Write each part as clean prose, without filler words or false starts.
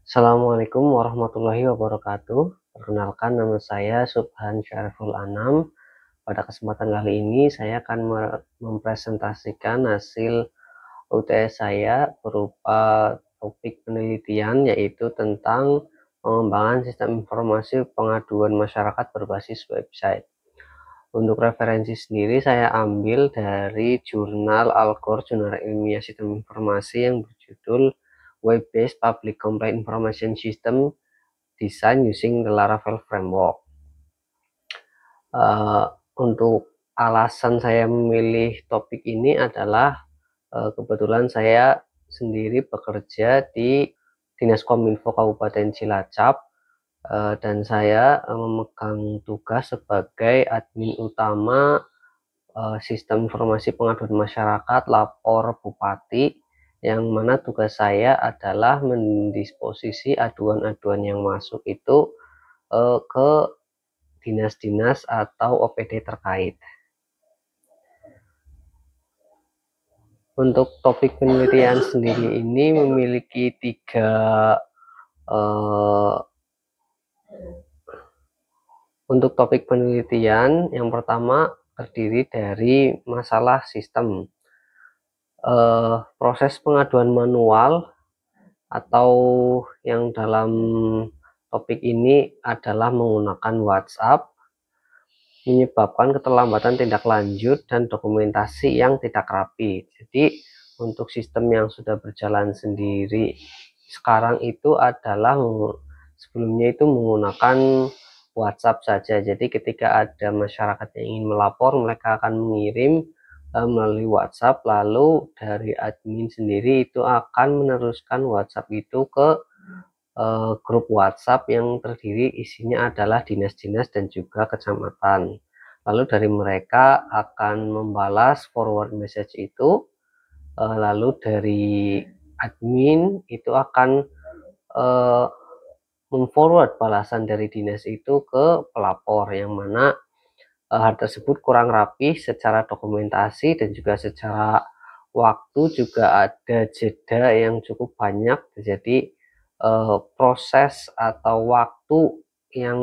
Assalamualaikum warahmatullahi wabarakatuh. Perkenalkan, nama saya Subhan Syariful Anam. Pada kesempatan kali ini saya akan mempresentasikan hasil UTS saya berupa topik penelitian, yaitu tentang pengembangan sistem informasi pengaduan masyarakat berbasis website. Untuk referensi sendiri saya ambil dari jurnal Algor, jurnal ilmiah sistem informasi yang berjudul Web-Based Public Complaint Information System Design Using the Laravel Framework. Untuk alasan saya memilih topik ini adalah kebetulan saya sendiri bekerja di Dinas Kominfo Kabupaten Cilacap, dan saya memegang tugas sebagai admin utama sistem informasi pengaduan masyarakat lapor Bupati, yang mana tugas saya adalah mendisposisi aduan-aduan yang masuk itu ke dinas-dinas atau OPD terkait. Untuk topik penelitian sendiri ini memiliki untuk topik penelitian yang pertama terdiri dari masalah sistem, proses pengaduan manual atau yang dalam topik ini adalah menggunakan WhatsApp, menyebabkan keterlambatan tindak lanjut dan dokumentasi yang tidak rapi. Jadi untuk sistem yang sudah berjalan sendiri sekarang itu adalah sebelumnya itu menggunakan WhatsApp saja. Jadi ketika ada masyarakat yang ingin melapor, mereka akan mengirim melalui WhatsApp, lalu dari admin sendiri itu akan meneruskan WhatsApp itu ke grup WhatsApp yang terdiri isinya adalah dinas-dinas dan juga kecamatan. Lalu dari mereka akan membalas forward message itu, lalu dari admin itu akan memforward balasan dari dinas itu ke pelapor, yang mana hal tersebut kurang rapi secara dokumentasi dan juga secara waktu juga ada jeda yang cukup banyak. Jadi proses atau waktu yang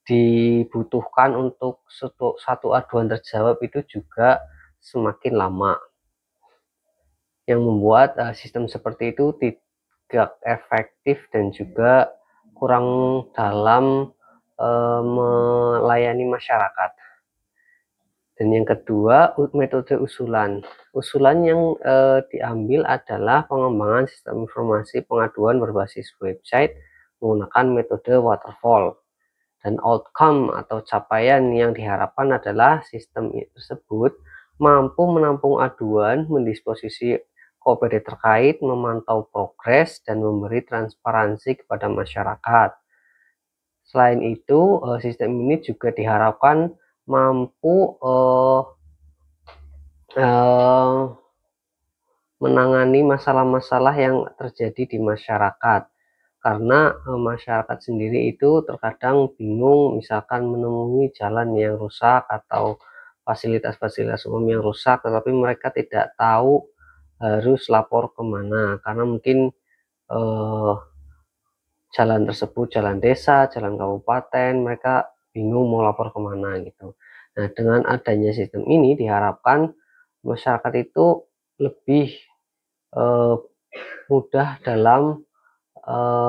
dibutuhkan untuk satu aduan terjawab itu juga semakin lama, yang membuat sistem seperti itu tidak efektif dan juga kurang dalam melayani masyarakat. Dan yang kedua, metode usulan yang diambil adalah pengembangan sistem informasi pengaduan berbasis website menggunakan metode waterfall, dan outcome atau capaian yang diharapkan adalah sistem tersebut mampu menampung aduan, mendisposisi OPD terkait, memantau progres, dan memberi transparansi kepada masyarakat. Selain itu, sistem ini juga diharapkan mampu menangani masalah-masalah yang terjadi di masyarakat, karena masyarakat sendiri itu terkadang bingung, misalkan menemui jalan yang rusak atau fasilitas-fasilitas umum yang rusak, tetapi mereka tidak tahu harus lapor kemana, karena mungkin jalan tersebut jalan desa, jalan kabupaten, mereka bingung mau lapor kemana gitu. Nah, dengan adanya sistem ini diharapkan masyarakat itu lebih mudah dalam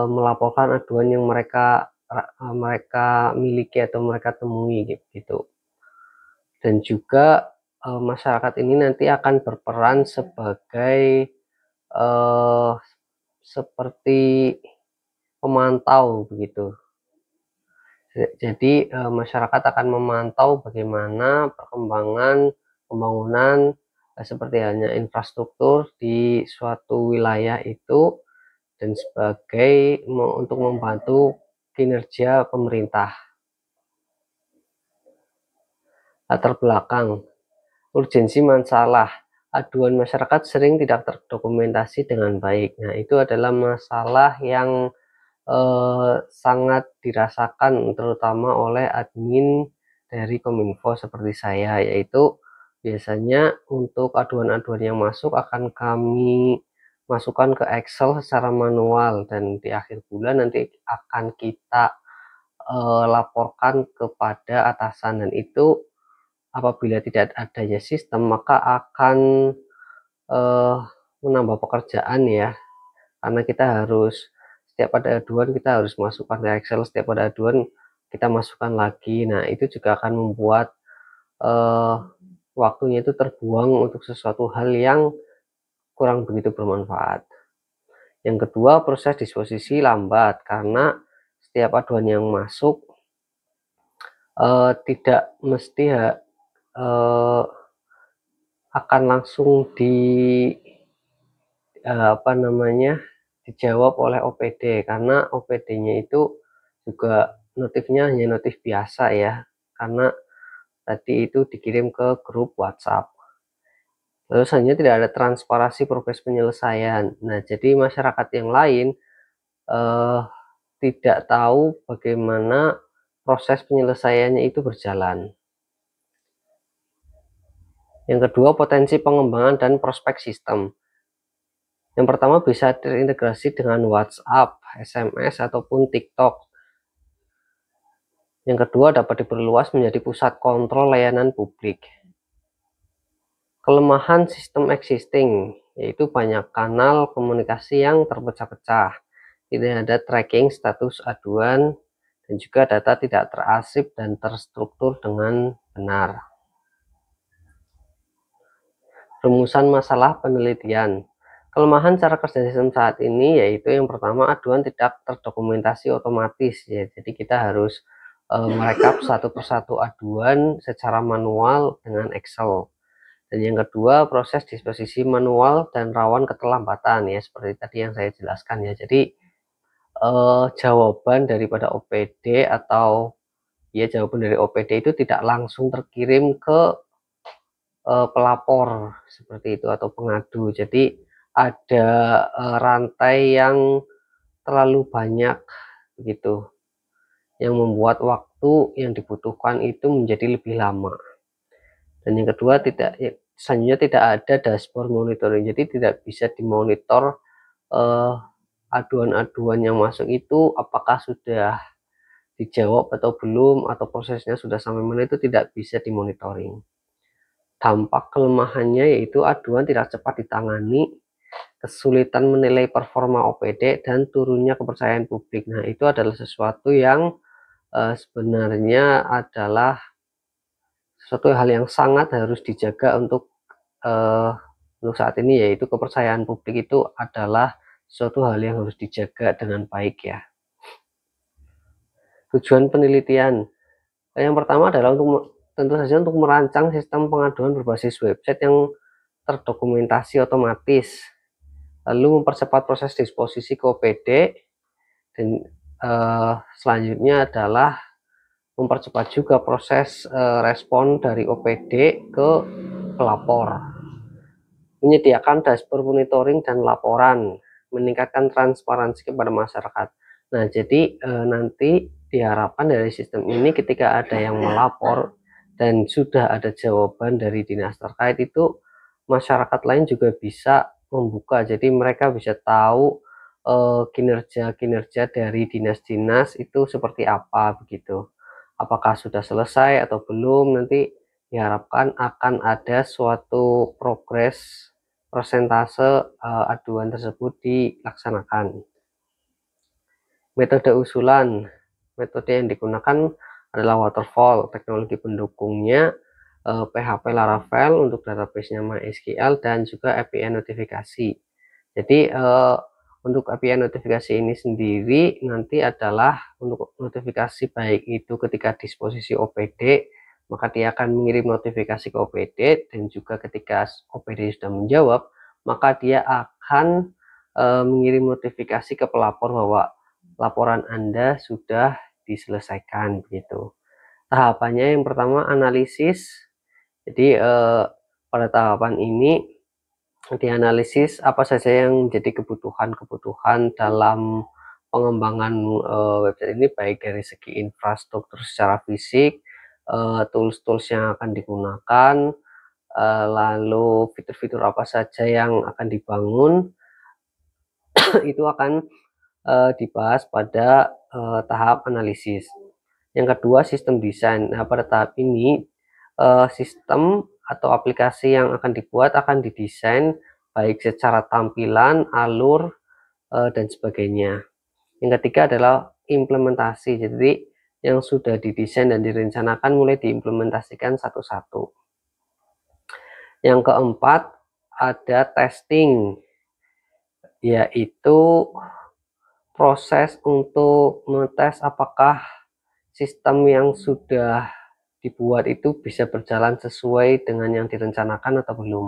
melaporkan aduan yang mereka miliki atau mereka temui gitu. Dan juga masyarakat ini nanti akan berperan sebagai seperti pemantau begitu. Jadi masyarakat akan memantau bagaimana perkembangan pembangunan seperti halnya infrastruktur di suatu wilayah itu, dan sebagai untuk membantu kinerja pemerintah. Latar belakang urgensi masalah aduan masyarakat sering tidak terdokumentasi dengan baik. Nah, itu adalah masalah yang sangat dirasakan terutama oleh admin dari Kominfo seperti saya, yaitu biasanya untuk aduan-aduan yang masuk akan kami masukkan ke Excel secara manual, dan di akhir bulan nanti akan kita laporkan kepada atasan, dan itu apabila tidak adanya sistem maka akan menambah pekerjaan ya, karena kita harus setiap ada aduan kita harus masukkan ke Excel, setiap ada aduan kita masukkan lagi. Nah, itu juga akan membuat waktunya itu terbuang untuk sesuatu hal yang kurang begitu bermanfaat. Yang kedua, proses disposisi lambat karena setiap aduan yang masuk tidak mesti akan langsung dijawab oleh OPD, karena OPD-nya itu juga notifnya hanya notif biasa ya, karena tadi itu dikirim ke grup WhatsApp. Lalu selanjutnya tidak ada transparansi progres penyelesaian. Nah, jadi masyarakat yang lain tidak tahu bagaimana proses penyelesaiannya itu berjalan. Yang kedua, potensi pengembangan dan prospek sistem. Yang pertama, bisa terintegrasi dengan WhatsApp, SMS, ataupun TikTok. Yang kedua, dapat diperluas menjadi pusat kontrol layanan publik. Kelemahan sistem existing, yaitu banyak kanal komunikasi yang terpecah-pecah, tidak ada tracking status aduan, dan juga data tidak terarsip dan terstruktur dengan benar. Rumusan masalah penelitian. Kelemahan cara kerja sistem saat ini yaitu yang pertama, aduan tidak terdokumentasi otomatis ya, jadi kita harus merekap satu persatu aduan secara manual dengan Excel. Dan yang kedua, proses disposisi manual dan rawan keterlambatan ya, seperti tadi yang saya jelaskan ya. Jadi jawaban daripada OPD atau ya jawaban dari OPD itu tidak langsung terkirim ke pelapor seperti itu atau pengadu. Jadi ada rantai yang terlalu banyak begitu, yang membuat waktu yang dibutuhkan itu menjadi lebih lama. Dan yang kedua, selanjutnya tidak ada dashboard monitoring, jadi tidak bisa dimonitor aduan-aduan yang masuk itu apakah sudah dijawab atau belum, atau prosesnya sudah sampai mana, itu tidak bisa dimonitoring. Dampak kelemahannya yaitu aduan tidak cepat ditangani, kesulitan menilai performa OPD, dan turunnya kepercayaan publik. Nah, itu adalah sesuatu yang sebenarnya adalah sesuatu hal yang sangat harus dijaga untuk saat ini, yaitu kepercayaan publik itu adalah suatu hal yang harus dijaga dengan baik ya. Tujuan penelitian yang pertama adalah tentu saja untuk merancang sistem pengaduan berbasis website yang terdokumentasi otomatis, lalu mempercepat proses disposisi ke OPD, dan selanjutnya adalah mempercepat juga proses respon dari OPD ke pelapor, menyediakan dashboard monitoring dan laporan, meningkatkan transparansi kepada masyarakat. Nah, jadi nanti diharapkan dari sistem ini ketika ada yang melapor dan sudah ada jawaban dari dinas terkait, itu masyarakat lain juga bisa membuka, jadi mereka bisa tahu kinerja-kinerja dari dinas-dinas itu seperti apa begitu, apakah sudah selesai atau belum. Nanti diharapkan akan ada suatu progres persentase aduan tersebut dilaksanakan. Metode usulan. Metode yang digunakan adalah waterfall, teknologi pendukungnya PHP Laravel untuk database-nya MySQL, dan juga API notifikasi. Jadi untuk API notifikasi ini sendiri nanti adalah untuk notifikasi baik itu ketika disposisi OPD, maka dia akan mengirim notifikasi ke OPD, dan juga ketika OPD sudah menjawab, maka dia akan mengirim notifikasi ke pelapor bahwa laporan Anda sudah diselesaikan begitu. Tahapannya yang pertama, analisis. Jadi pada tahapan ini dianalisis apa saja yang menjadi kebutuhan dalam pengembangan website ini, baik dari segi infrastruktur secara fisik, tools-tools yang akan digunakan, lalu fitur-fitur apa saja yang akan dibangun, itu akan dibahas pada tahap analisis. Yang kedua, sistem desain. Nah, pada tahap ini sistem atau aplikasi yang akan dibuat akan didesain baik secara tampilan, alur, dan sebagainya. Yang ketiga adalah implementasi. Jadi yang sudah didesain dan direncanakan mulai diimplementasikan satu-satu. Yang keempat ada testing, yaitu proses untuk mengetes apakah sistem yang sudah dibuat itu bisa berjalan sesuai dengan yang direncanakan atau belum.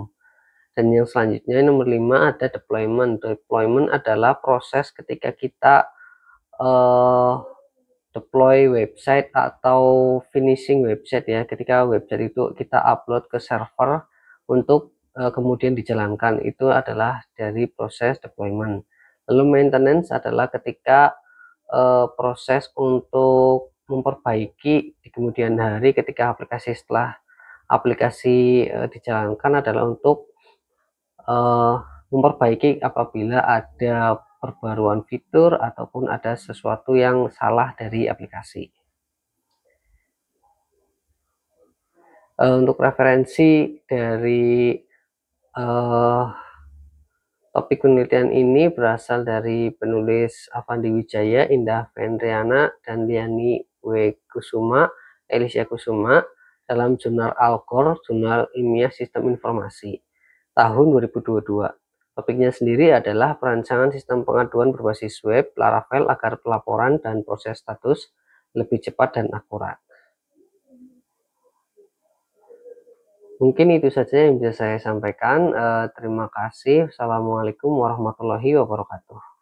Dan yang selanjutnya nomor 5 ada deployment. Deployment adalah proses ketika kita deploy website atau finishing website ya, ketika website itu kita upload ke server untuk kemudian dijalankan, itu adalah dari proses deployment. Lalu maintenance adalah ketika proses untuk memperbaiki di kemudian hari ketika aplikasi setelah aplikasi dijalankan adalah untuk memperbaiki apabila ada perbaruan fitur ataupun ada sesuatu yang salah dari aplikasi. Untuk referensi dari topik penelitian ini berasal dari penulis Avandi Wijaya, Indah Vendriana, dan Liani W. Kusuma, Elisha Kusuma dalam jurnal Alcor, Jurnal Ilmiah Sistem Informasi, tahun 2022. Topiknya sendiri adalah perancangan sistem pengaduan berbasis web Laravel agar pelaporan dan proses status lebih cepat dan akurat. Mungkin itu saja yang bisa saya sampaikan. Terima kasih. Assalamualaikum warahmatullahi wabarakatuh.